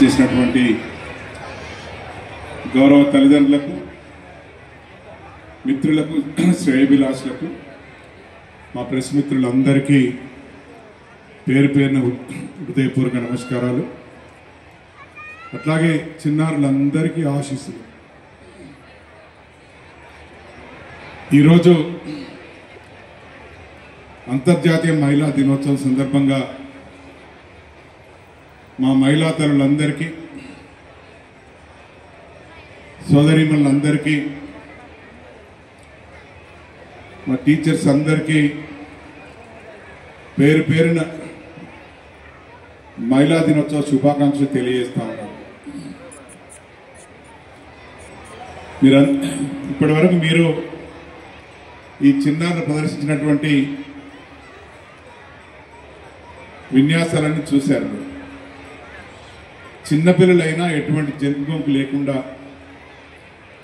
చేసినటువంటి గౌరవ తల్లిదండ్రులకు, మిత్రులకు, శ్రేయభిలాషులకు, మా ప్రెస్ మిత్రులందరికీ పేరు పేరున హృదయపూర్వక నమస్కారాలు. అట్లాగే చిన్నారులందరికీ ఆశీస్సులు. ఈరోజు అంతర్జాతీయ మహిళా దినోత్సవం సందర్భంగా మా మహిళా తల్లులందరికీ, సోదరీమణులందరికీ, మా టీచర్స్ అందరికీ పేరు పేరున మహిళా దినోత్సవ శుభాకాంక్షలు తెలియజేస్తా ఉన్నాను. ఇప్పటి వరకు మీరు ఈ చిన్నారులు ప్రదర్శించినటువంటి విన్యాసాలన్నీ చూశారు. చిన్నపిల్లలైనా ఎటువంటి జంతుగొంపు లేకుండా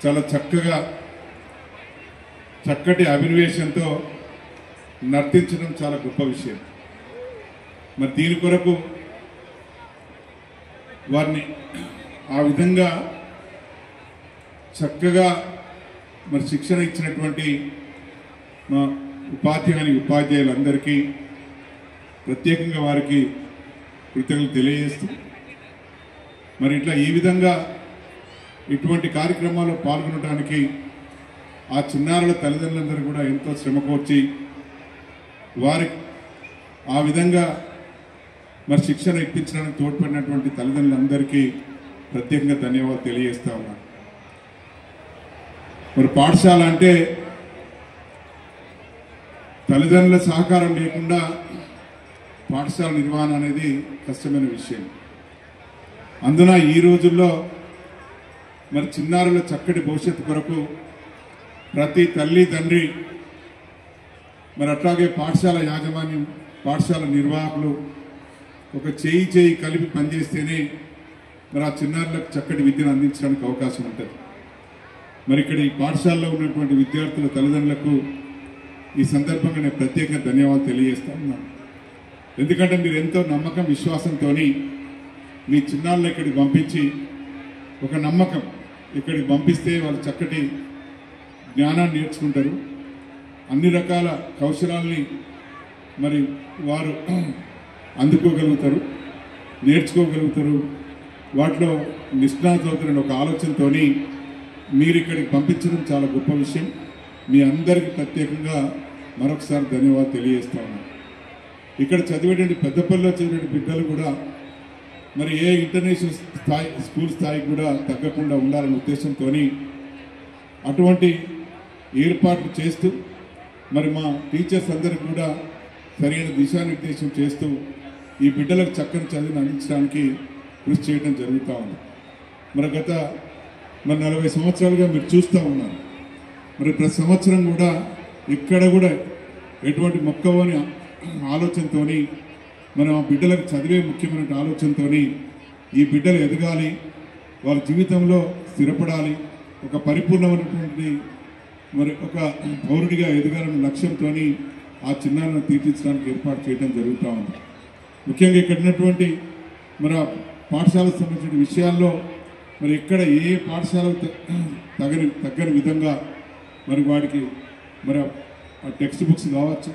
చాలా చక్కగా, చక్కటి అభినవేశంతో నర్తించడం చాలా గొప్ప విషయం. మరి దీని కొరకు వారిని ఆ విధంగా చక్కగా మరి శిక్షణ ఇచ్చినటువంటి మా ఉపాధ్యాయులందరికీ ప్రత్యేకంగా వారికి కృతజ్ఞతలు తెలియజేస్తూ, మరి ఇట్లా ఈ విధంగా ఇటువంటి కార్యక్రమాల్లో పాల్గొనడానికి ఆ చిన్నారుల తల్లిదండ్రులందరూ కూడా ఎంతో శ్రమకోర్చి వారికి ఆ విధంగా మరి శిక్షణ ఇప్పించడానికి తోడ్పడినటువంటి తల్లిదండ్రులందరికీ ప్రత్యేకంగా ధన్యవాదాలు తెలియజేస్తా ఉన్నాను. మరి పాఠశాల అంటే తల్లిదండ్రుల సహకారం లేకుండా పాఠశాల నిర్వహణ అనేది కష్టమైన విషయం. అందున ఈ రోజుల్లో మరి చిన్నారుల చక్కటి భవిష్యత్తు కొరకు ప్రతి తల్లి తండ్రి, మరి అట్లాగే పాఠశాల యాజమాన్యం, పాఠశాల నిర్వాహకులు ఒక చేయి కలిపి పనిచేస్తేనే మరి ఆ చిన్నారులకు చక్కటి విద్యను అందించడానికి అవకాశం ఉంటుంది. మరి ఇక్కడ ఈ పాఠశాలలో ఉన్నటువంటి విద్యార్థుల తల్లిదండ్రులకు ఈ సందర్భంగా నేను ప్రత్యేకంగా ధన్యవాదాలు తెలియజేస్తా ఉన్నాను. ఎందుకంటే మీరు ఎంతో నమ్మకం, విశ్వాసంతో మీ చిన్నారులు ఇక్కడికి పంపించి, ఒక నమ్మకం, ఇక్కడికి పంపిస్తే వాళ్ళు చక్కటి జ్ఞానాన్ని నేర్చుకుంటారు, అన్ని రకాల కౌశలాల్ని మరి వారు అందుకోగలుగుతారు, నేర్చుకోగలుగుతారు, వాటిలో నిష్ణాతులు అవుతారని ఒక ఆలోచనతో మీరు ఇక్కడికి పంపించడం చాలా గొప్ప విషయం. మీ అందరికీ ప్రత్యేకంగా మరొకసారి ధన్యవాదాలు తెలియజేస్తా ఉన్నాను. ఇక్కడ చదివేటువంటి పెద్దపల్లిలో చదివేటువంటి బిడ్డలు కూడా మరి ఏ ఇంటర్నేషనల్ స్థాయి, స్కూల్ స్థాయికి కూడా తగ్గకుండా ఉండాలనే ఉద్దేశంతో అటువంటి ఏర్పాట్లు చేస్తూ, మరి మా టీచర్స్ అందరికీ కూడా సరైన దిశానిర్దేశం చేస్తూ ఈ బిడ్డలకు చక్కని చదువును అందించడానికి కృషి చేయడం జరుగుతూ ఉంది. మరి గత 40 సంవత్సరాలుగా మీరు చూస్తూ ఉన్నారు. మరి ప్రతి సంవత్సరం కూడా ఇక్కడ కూడా ఎటువంటి మొక్కవని ఆలోచనతో మనం ఆ బిడ్డలకు చదివే ముఖ్యమైన ఆలోచనతో ఈ బిడ్డలు ఎదగాలి, వాళ్ళ జీవితంలో స్థిరపడాలి, ఒక పరిపూర్ణమైనటువంటి మరి ఒక పౌరుడిగా ఎదగాలనే లక్ష్యంతో ఆ చిన్నారులను తీర్చిదిద్దడానికి ఏర్పాటు చేయడం జరుగుతూ ఉంది. ముఖ్యంగా ఇక్కడ ఉన్నటువంటి మరి ఆ పాఠశాలకు సంబంధించిన విషయాల్లో మరి ఎక్కడ ఏ పాఠశాలకు తగ్గని విధంగా మరి వాడికి మరి ఆ టెక్స్ట్ బుక్స్ కావచ్చు,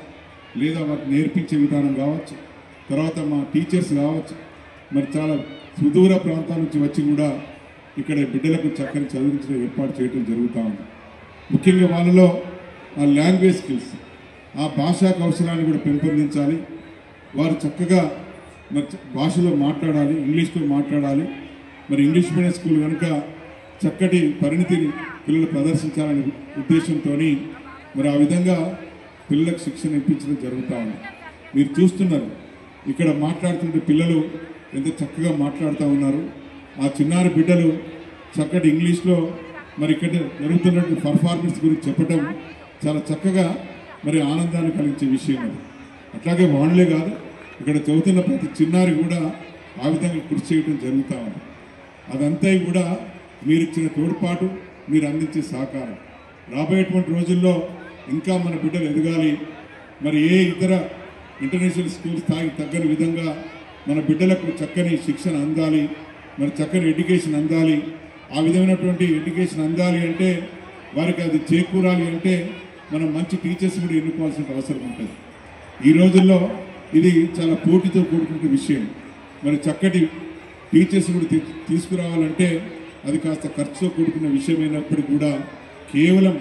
లేదా వారికి నేర్పించే విధానం కావచ్చు, తర్వాత మా టీచర్స్ కావచ్చు, మరి చాలా సుదూర ప్రాంతాల నుంచి వచ్చి కూడా ఇక్కడ బిడ్డలకు చక్కని చదివించడం ఏర్పాటు చేయడం జరుగుతూ ఉంది. ముఖ్యంగా వాళ్ళలో ఆ లాంగ్వేజ్ స్కిల్స్, ఆ భాషా కౌశలాన్ని కూడా పెంపొందించాలి. వారు చక్కగా మరి భాషలో మాట్లాడాలి, ఇంగ్లీష్లో మాట్లాడాలి. మరి ఇంగ్లీష్ మీడియం స్కూల్ కనుక చక్కటి పరిణితిని పిల్లలు ప్రదర్శించాలనే ఉద్దేశంతో మరి ఆ విధంగా పిల్లలకు శిక్షణ ఇప్పించడం జరుగుతూ ఉంది. మీరు చూస్తున్నారు ఇక్కడ మాట్లాడుతుంటే పిల్లలు ఎంత చక్కగా మాట్లాడుతూ ఉన్నారు. ఆ చిన్నారి బిడ్డలు చక్కటి ఇంగ్లీష్లో మరి ఇక్కడ జరుగుతున్నటువంటి పర్ఫార్మెన్స్ గురించి చెప్పడం చాలా చక్కగా మరి ఆనందాన్ని కలిగించే విషయం అది. అట్లాగే వాళ్ళే కాదు, ఇక్కడ చదువుతున్న ప్రతి చిన్నారి కూడా ఆ విధంగా కృషి చేయడం జరుగుతూ ఉంది. అదంతా కూడా మీరు ఇచ్చిన తోడ్పాటు, మీరు అందించే సహకారం రాబోయేటువంటి రోజుల్లో ఇంకా మన బిడ్డలు ఎదగాలి. మరి ఏ ఇతర ఇంటర్నేషనల్ స్కూల్ స్థాయికి తగ్గని విధంగా మన బిడ్డలకు చక్కని శిక్షణ అందాలి. మరి చక్కని ఎడ్యుకేషన్ అందాలి. ఆ విధమైనటువంటి ఎడ్యుకేషన్ అందాలి అంటే వారికి అది చేకూరాలి అంటే మనం మంచి టీచర్స్ కూడా ఎన్నుకోవాల్సిన అవసరం ఉంటుంది. ఈ రోజుల్లో ఇది చాలా పోటీతో కూడుకున్న విషయం. మరి చక్కటి టీచర్స్ కూడా తీసుకురావాలంటే అది కాస్త ఖర్చుతో కూడుకున్న విషయమైనప్పటికీ కూడా కేవలం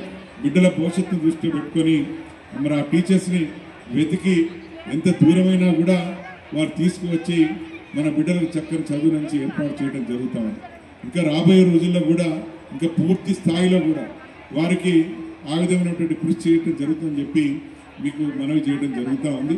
బిడ్డల భవిష్యత్తును దృష్టిలో పెట్టుకొని మరి ఆ టీచర్స్ని వెతికి ఎంత దూరమైనా కూడా వారు తీసుకువచ్చి మన బిడ్డలకు చక్కని చదువు నుంచి ఏర్పాటు చేయడం జరుగుతూ ఉంది. ఇంకా రాబోయే రోజుల్లో కూడా ఇంకా పూర్తి స్థాయిలో కూడా వారికి ఆ విధమైనటువంటి కృషి చేయడం జరుగుతుందని చెప్పి మీకు మనవి చేయడం జరుగుతూ ఉంది.